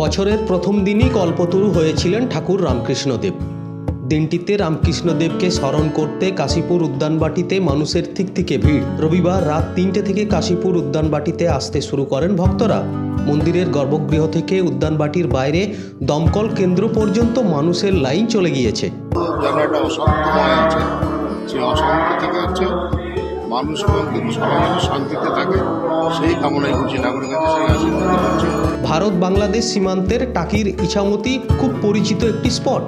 বছরের প্রথম দিনই কল্পতরু হয়েছিলেন ঠাকুর রামকৃষ্ণদেব। দিনটিতে রামকৃষ্ণদেবকে স্মরণ করতে কাশীপুর উদ্যানবাটিতে মানুষের থিকথিকে ভিড়। রবিবার রাত ৩টে থেকে কাশীপুর উদ্যানবাটিতে আসতে শুরু করেন ভক্তরা। মন্দিরের গর্ভগৃহ থেকে উদ্যানবাটির বাইরে দমকল কেন্দ্র পর্যন্ত মানুষের লাইন চলে গিয়েছে। জায়গাটা অশান্তময় আছে, সেই অশান্ত থেকে হচ্ছে মানুষ সবাই যেন শান্তিতে থাকে, সেই কামনাই করছি, ঠাকুরের কাছে সেই আশীর্বাদ করছি। ভারত বাংলাদেশ সীমান্তের টাকির ইছামতি খুব পরিচিত একটি স্পট।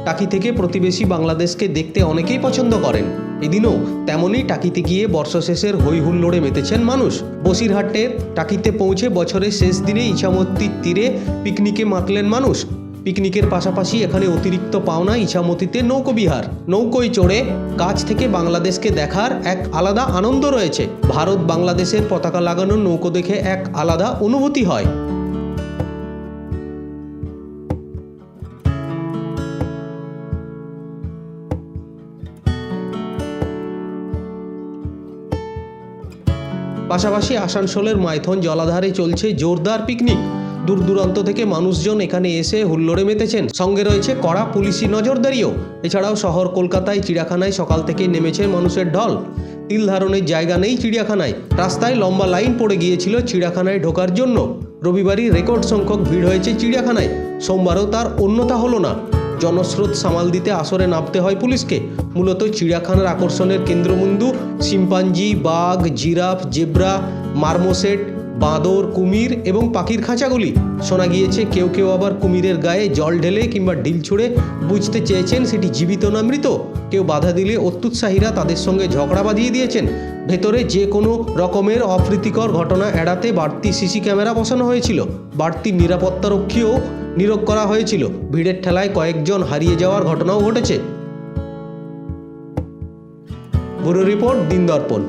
টাকি থেকে প্রতিবেশী বাংলাদেশকে দেখতে অনেকেই পছন্দ করেন। এদিনও তেমনই টাকিতে গিয়ে বর্ষ শেষের হই হুল্লোড়ে মেতেছেন মানুষ। বসিরহাটের টাকিতে পৌঁছে বছরের শেষ দিনে ইছামতির তীরে পিকনিকে মাতলেন মানুষ। পিকনিকের পাশাপাশি এখানে অতিরিক্ত পাওনা ইছামতিতে নৌকোবিহার। নৌকোয় চড়ে কাছ থেকে বাংলাদেশকে দেখার এক আলাদা আনন্দ রয়েছে। ভারত বাংলাদেশের পতাকা লাগানো নৌকো দেখে এক আলাদা অনুভূতি হয়। পাশাপাশি আসানসোলের মাইথন জলাধারে চলছে জোরদার পিকনিক। দূর দূরান্ত থেকে মানুষজন এখানে এসে হুল্লোড়ে মেতেছেন। সঙ্গে রয়েছে কড়া পুলিশি নজরদারিও। এছাড়াও শহর কলকাতায় চিড়িয়াখানায় সকাল থেকে নেমেছে মানুষের ঢল। তিল ধারণের জায়গা নেই চিড়িয়াখানায়। রাস্তায় লম্বা লাইন পড়ে গিয়েছিল চিড়িয়াখানায় ঢোকার জন্য। রবিবারই রেকর্ড সংখ্যক ভিড় হয়েছে চিড়িয়াখানায়। সোমবারও তার অন্যথা হলো না। জনস্রোত সামাল দিতে আসরে নামতে হয় পুলিশকে। মূলত চিড়িয়াখানার আকর্ষণের কেন্দ্রবিন্দু শিম্পাঞ্জি, বাঘ, জিরাফ, জেব্রা, মারমোসেট, বাঁদর, কুমির এবং পাখির খাঁচাগুলি। শোনা গিয়েছে কেউ কেউ আবার কুমিরের গায়ে জল ঢেলে কিংবা ঢিল ছুঁড়ে বুঝতে চেয়েছেন সেটি জীবিত না মৃত। কেউ বাধা দিলে অত্যুৎসাহীরা তাদের সঙ্গে ঝগড়া বাঁধিয়ে দিয়েছেন। ভেতরে যে কোনো রকমের অপ্রীতিকর ঘটনা এড়াতে বাড়তি সিসি ক্যামেরা বসানো হয়েছিল। বাড়তি নিরাপত্তারক্ষীও নিয়োগ করা হয়েছিল। ভিড়ের ঠেলায় কয়েকজন হারিয়ে যাওয়ার ঘটনাও ঘটেছে। ব্যুরো রিপোর্ট, দিন দর্পণ।